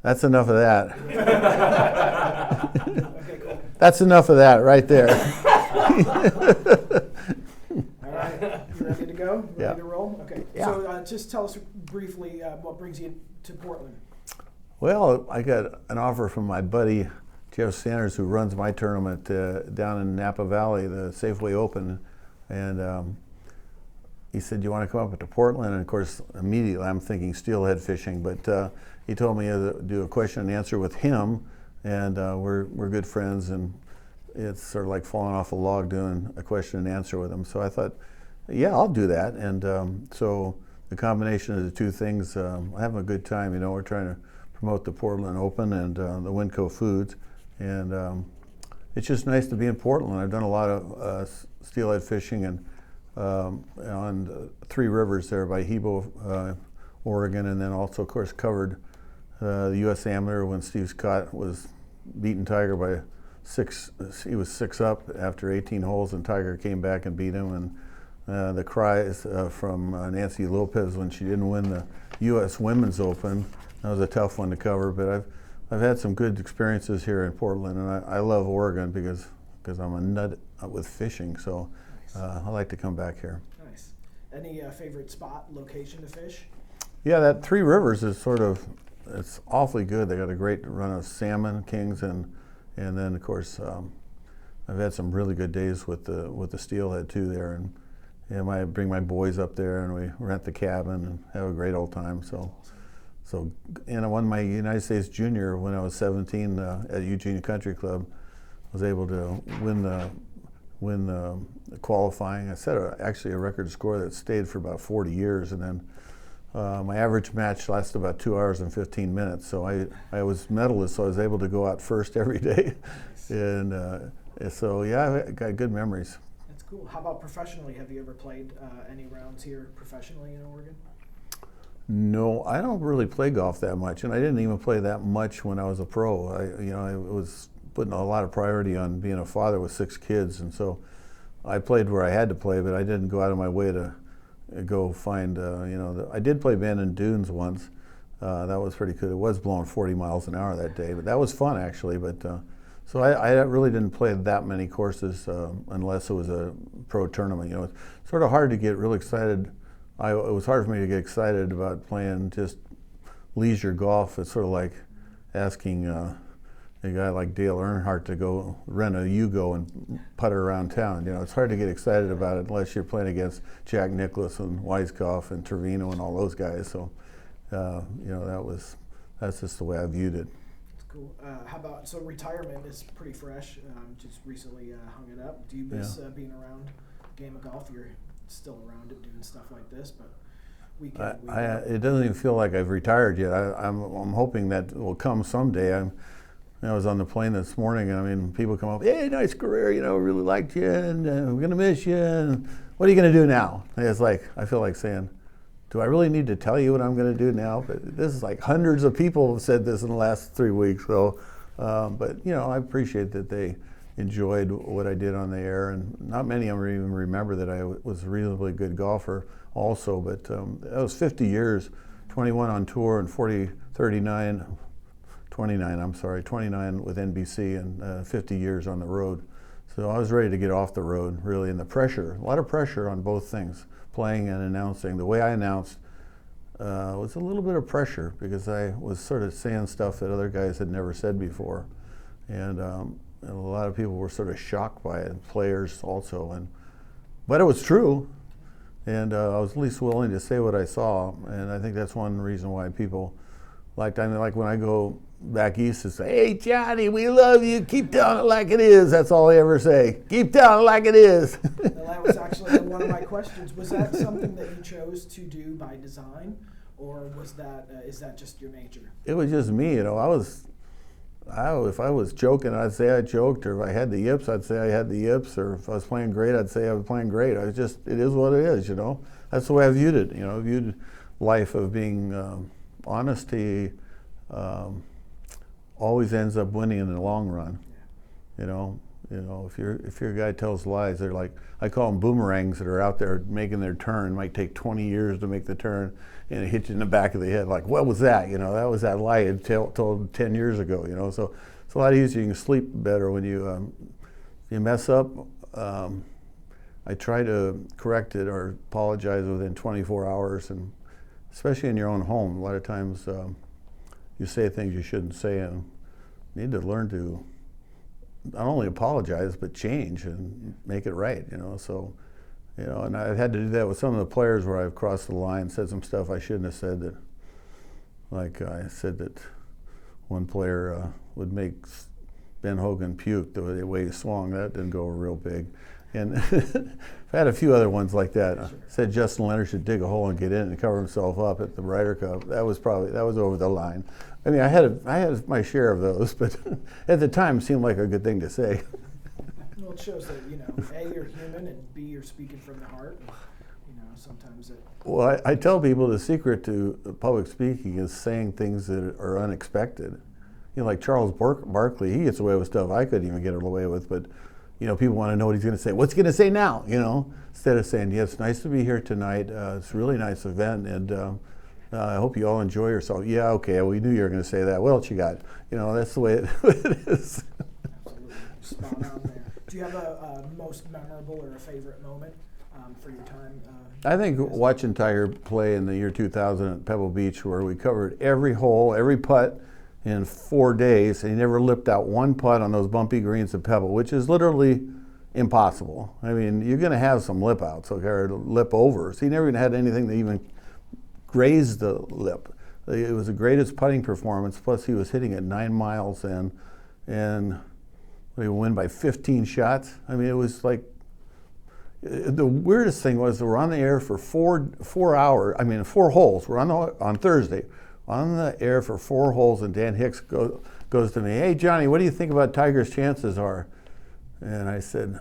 That's enough of that. Okay, cool. That's enough of that right there. All right, you ready to go? Ready Yeah. to roll? Okay. Yeah. So just tell us briefly what brings you to Portland. Well, I got an offer from my buddy Jeff Sanders, who runs my tournament down in Napa Valley, the Safeway Open, and he said, "You want to come up to Portland?" And of course, immediately I'm thinking steelhead fishing, but he told me to do a question and answer with him, and we're good friends, and it's sort of like falling off a log doing a question and answer with him. So I thought, yeah, I'll do that, and so the combination of the two things, I'm having a good time. You know, we're trying to promote the Portland Open and the Winco Foods, and it's just nice to be in Portland. I've done a lot of steelhead fishing and on Three Rivers there by Hebo, Oregon, and then also, of course, covered the U.S. Amateur when Steve Scott was beating Tiger by 6. He was 6 up after 18 holes, and Tiger came back and beat him. And the cries from Nancy Lopez when she didn't win the U.S. Women's Open, that was a tough one to cover. But I've had some good experiences here in Portland, and I love Oregon because I'm a nut with fishing. So I like to come back here. Nice. Any favorite spot, location to fish? Yeah, that Three Rivers is it's awfully good. They got a great run of salmon kings, and then of course I've had some really good days with the steelhead too there, and I bring my boys up there and we rent the cabin and have a great old time. So and I won my United States Junior when I was 17 at Eugene Country Club. I was able to win the qualifying. I set actually a record score that stayed for about 40 years, and then my average match lasted about 2 hours and 15 minutes. So I was medalist, so I was able to go out first every day, and so yeah, I got good memories. That's cool. How about professionally? Have you ever played any rounds here professionally in Oregon? No, I don't really play golf that much, and I didn't even play that much when I was a pro. I was putting a lot of priority on being a father with 6 kids, and so I played where I had to play, but I didn't go out of my way to go find, I did play Bandon Dunes once. That was pretty good. It was blowing 40 miles an hour that day, but that was fun actually. But so I really didn't play that many courses unless it was a pro tournament. You know, it's sort of hard to get really excited. It was hard for me to get excited about playing just leisure golf. It's sort of like asking a guy like Dale Earnhardt to go rent a Yugo and putter around town. You know, it's hard to get excited about it unless you're playing against Jack Nicklaus and Weiskopf and Trevino and all those guys. So, that's just the way I viewed it. That's cool. How about, so retirement is pretty fresh. Just recently hung it up. Do you miss being around game of golf? You're still around it doing stuff like this, but it doesn't even feel like I've retired yet. I'm hoping that will come someday. I was on the plane this morning, and I mean, people come up, "Hey, nice career, really liked you, and we're gonna miss you, and what are you gonna do now?" And it's like, I feel like saying, do I really need to tell you what I'm gonna do now? But this is like hundreds of people have said this in the last 3 weeks, so, but I appreciate that they enjoyed what I did on the air, and not many of them even remember that I was a reasonably good golfer also, but that was 50 years, 21 on tour and 29 with NBC, and 50 years on the road. So I was ready to get off the road, really, and a lot of pressure on both things, playing and announcing. The way I announced was a little bit of pressure because I was sort of saying stuff that other guys had never said before. And a lot of people were sort of shocked by it, players also. But it was true, and I was at least willing to say what I saw, and I think that's one reason why people like when I go back east and say, "Hey, Johnny, we love you. Keep telling it like it is." That's all they ever say. Keep telling it like it is. Well, that was actually one of my questions. Was that something that you chose to do by design, or was that is that just your nature? It was just me. If I was joking, I'd say I joked, or if I had the yips, I'd say I had the yips, or if I was playing great, I'd say I was playing great. It is what it is, That's the way I viewed it. I viewed life of being honesty always ends up winning in the long run. You know, if your guy tells lies, they're like, I call them boomerangs that are out there making their turn. It might take 20 years to make the turn, and it hits you in the back of the head. Like, what was that? You know, that was that lie I told 10 years ago. You know, so it's a lot easier. You can sleep better when you mess up. I try to correct it or apologize within 24 hours, and especially in your own home. A lot of times you say things you shouldn't say, and you need to learn to not only apologize but change and make it right. You know, so you know, and I've had to do that with some of the players where I've crossed the line, said some stuff I shouldn't have said. That, like I said that one player would make Ben Hogan puke the way he swung. That didn't go real big. And I've had a few other ones like that. Sure. Said Justin Leonard should dig a hole and get in and cover himself up at the Ryder Cup. That was over the line. I mean, I had my share of those, but at the time it seemed like a good thing to say. Well, it shows that, you know, A, you're human, and B, you're speaking from the heart. And, you know, sometimes it. Well, I tell people the secret to public speaking is saying things that are unexpected. You know, like Charles Barkley, he gets away with stuff I couldn't even get away with, but you know, people want to know what he's going to say. What's he going to say now? You know, instead of saying, "Yeah, it's nice to be here tonight. It's a really nice event, and I hope you all enjoy yourself." Yeah, okay. We knew you were going to say that. What else you got? You know, that's the way it is. Absolutely, spot on there. Do you have a most memorable or a favorite moment for your time? I think watching Tiger play in the year 2000 at Pebble Beach, where we covered every hole, every putt in 4 days, and he never lipped out one putt on those bumpy greens at Pebble, which is literally impossible. I mean, you're going to have some lip outs, okay, or lip overs. He never even had anything that even grazed the lip. It was the greatest putting performance, plus he was hitting at 9 miles and they win by 15 shots. I mean, it was like, the weirdest thing was that we're on the air for 4 hours, I mean 4 holes. We're on Thursday, on the air for 4 holes, and Dan Hicks goes to me, "Hey Johnny, what do you think about Tiger's chances are?" And I said,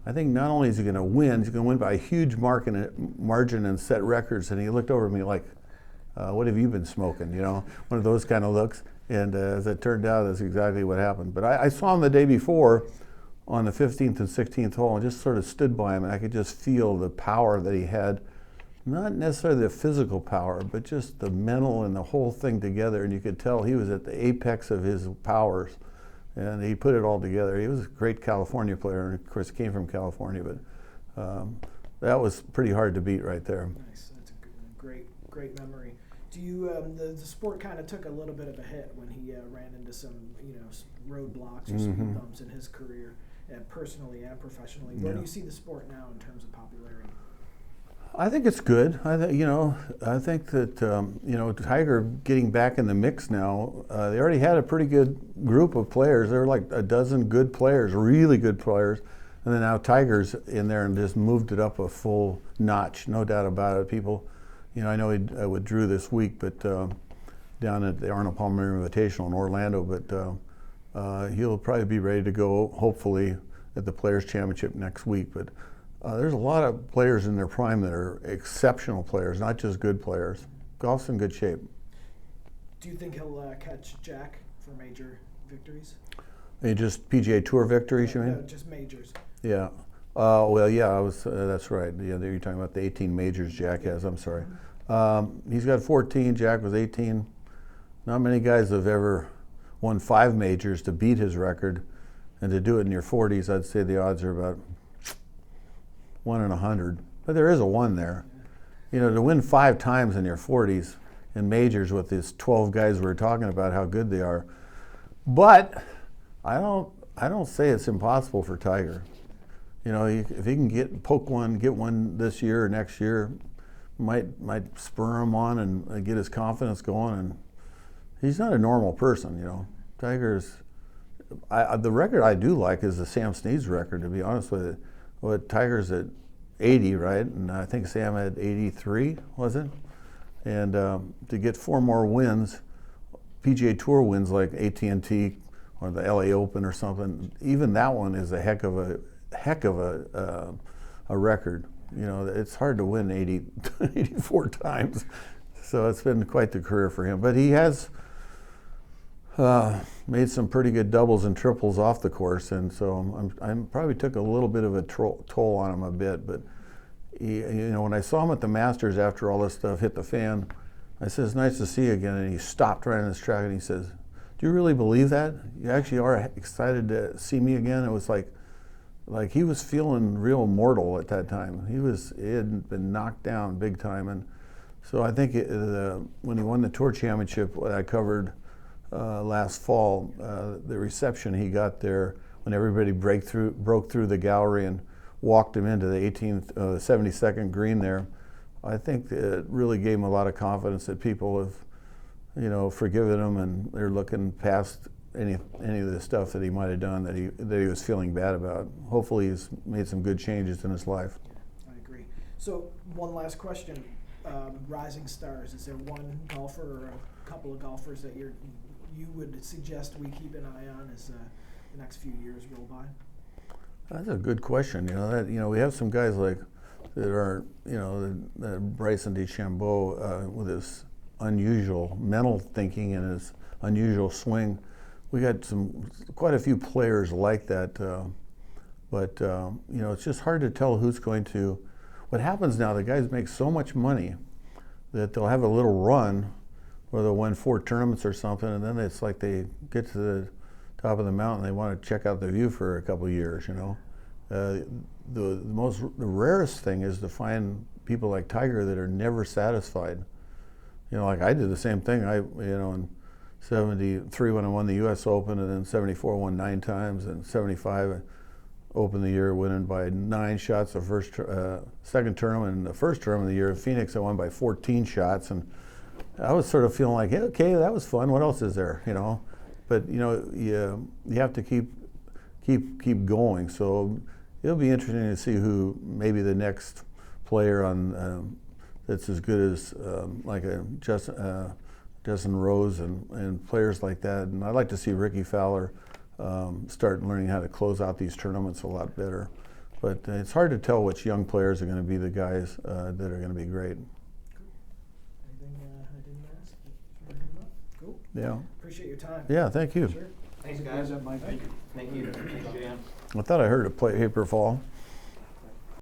"I think not only is he going to win, he's going to win by a huge margin and set records." And he looked over at me like, "What have you been smoking?" You know, one of those kind of looks. And as it turned out, that's exactly what happened. But I saw him the day before on the 15th and 16th hole, and just sort of stood by him, and I could just feel the power that he had. Not necessarily the physical power, but just the mental and the whole thing together. And you could tell he was at the apex of his powers, and he put it all together. He was a great California player, and of course came from California, but that was pretty hard to beat right there. Nice, that's a great memory. Do you, the sport kind of took a little bit of a hit when he ran into some, you know, roadblocks or speed bumps in his career, personally and professionally. Where do you see the sport now in terms of popularity? I think it's good. I think that Tiger getting back in the mix now. They already had a pretty good group of players. There were like a dozen good players, really good players, and then now Tiger's in there and just moved it up a full notch. No doubt about it. People, you know, I know he withdrew this week, but down at the Arnold Palmer Invitational in Orlando, but he'll probably be ready to go, hopefully, at the Players Championship next week. But there's a lot of players in their prime that are exceptional players, not just good players. Golf's in good shape. Do you think he'll catch Jack for major victories? Just PGA Tour victories, you mean? No, just majors. Yeah. Well, yeah, I was. That's right. Yeah, you're talking about the 18 majors Jack has. I'm sorry. He's got 14. Jack was 18. Not many guys have ever won 5 majors to beat his record, and to do it in your 40s, I'd say the odds are about 1 in 100. But there is a 1 there. You know, to win 5 times in your 40s in majors with these 12 guys we're talking about, how good they are. But I don't say it's impossible for Tiger. You know, if he can get one this year or next year, might spur him on and get his confidence going. And he's not a normal person, you know. Tiger's, the record I do like is the Sam Snead's record, to be honest with you. Well, Tiger's at 80, right? And I think Sam had 83, was it? And to get 4 more wins, PGA Tour wins like AT&T or the LA Open or something, even that one is a heck of a record. You know, it's hard to win 84 times. So it's been quite the career for him. But he has made some pretty good doubles and triples off the course, and so I'm probably took a little bit of a toll on him a bit. But when I saw him at the Masters after all this stuff hit the fan, I said, "It's nice to see you again." And he stopped right on this track and he says, "Do you really believe that? You actually are excited to see me again?" It was like he was feeling real mortal at that time. He had been knocked down big time, and so I think when he won the Tour Championship, what I covered last fall, the reception he got there when everybody broke through the gallery and walked him into the 72nd green there, I think it really gave him a lot of confidence that people have, forgiven him, and they're looking past any of the stuff that he might have done that he was feeling bad about. Hopefully, he's made some good changes in his life. I agree. So, one last question: rising stars. Is there one golfer or a couple of golfers that you would suggest we keep an eye on as the next few years roll by? That's a good question. We have some guys like that are, the Bryson DeChambeau with his unusual mental thinking and his unusual swing. We got quite a few players like that, but it's just hard to tell who's going to. What happens now? The guys make so much money that they'll have a little run where they'll win 4 tournaments or something, and then it's like they get to the top of the mountain, they want to check out the view for a couple of years. The rarest thing is to find people like Tiger that are never satisfied. Like I did the same thing. In '73 when I won the U.S. Open, and then '74 won 9 times, and '75 I opened the year winning by 9 shots the second tournament, and the first tournament of the year in Phoenix I won by 14 shots, and I was sort of feeling like, hey, okay, that was fun. What else is there? But you have to keep going. So it'll be interesting to see who maybe the next player on that's as good as like a Justin Rose and players like that. And I'd like to see Ricky Fowler start learning how to close out these tournaments a lot better. But it's hard to tell which young players are going to be the guys that are going to be great. Anything I didn't ask? Cool. Yeah. Appreciate your time. Yeah, thank you. Sure. Thanks, guys. Thank you. Thank you, Dan. I thought I heard a paper fall.